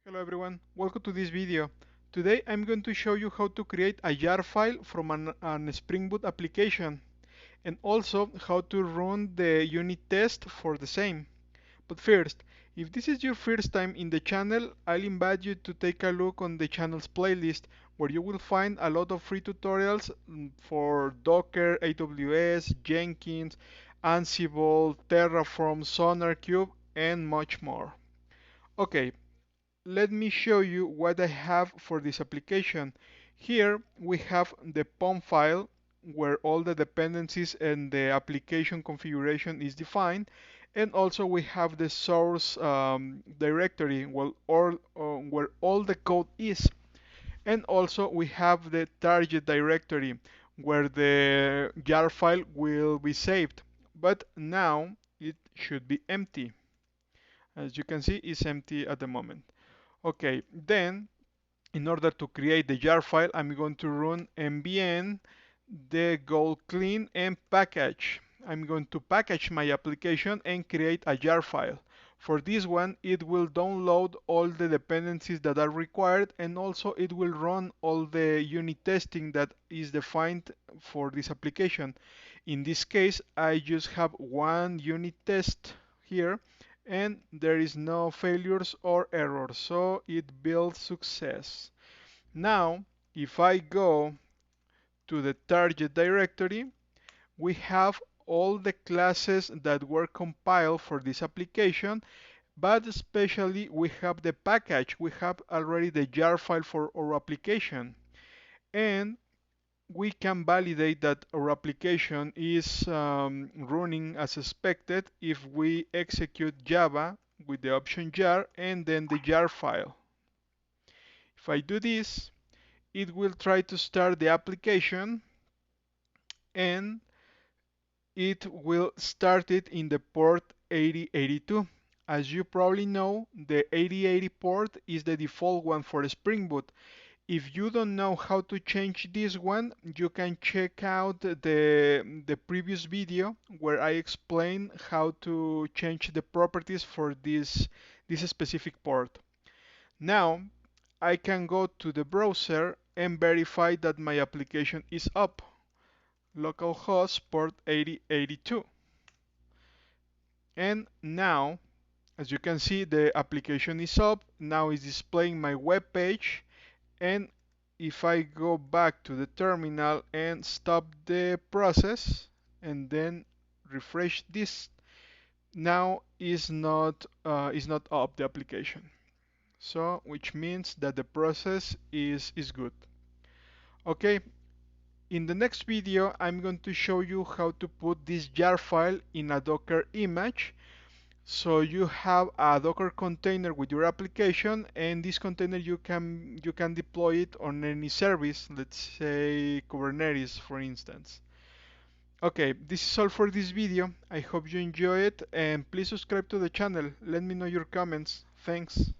Hello everyone, welcome to this video. Today I'm going to show you how to create a jar file from an Spring Boot application and also how to run the unit test for the same. But first, if this is your first time in the channel, I'll invite you to take a look on the channel's playlist where you will find a lot of free tutorials for Docker, AWS, Jenkins, Ansible, Terraform, SonarQube, and much more. Okay, let me show you what I have for this application. Here we have the pom file where all the dependencies and the application configuration is defined, and also we have the source directory where all the code is, and also we have the target directory where the jar file will be saved, but now it should be empty. As you can see, it's empty at the moment. Okay, then in order to create the jar file, I'm going to run nvn the go clean and package. I'm going to package my application and create a jar file. For this one, it will download all the dependencies that are required, and also it will run all the unit testing that is defined for this application. In this case, I just have one unit test here, and there is no failures or errors, so it builds success. Now, if I go to the target directory, we have all the classes that were compiled for this application, but especially we have the package. We have already the jar file for our application, and we can validate that our application is running as expected if we execute Java with the option jar and then the jar file. If I do this, it will try to start the application, and it will start it in the port 8082. As you probably know, the 8080 port is the default one for Spring Boot. If you don't know how to change this one, you can check out the previous video where I explain how to change the properties for this specific port. Now, I can go to the browser and verify that my application is up. Localhost port 8082. And now, as you can see, the application is up. Now it's displaying my web page. And if I go back to the terminal and stop the process and then refresh this, now is not up the application. So which means that the process is good. Okay, in the next video I'm going to show you how to put this jar file in a Docker image. So you have a Docker container with your application, and this container you can deploy it on any service, let's say Kubernetes for instance. Okay, this is all for this video. I hope you enjoy it, and please subscribe to the channel. Let me know your comments. Thanks.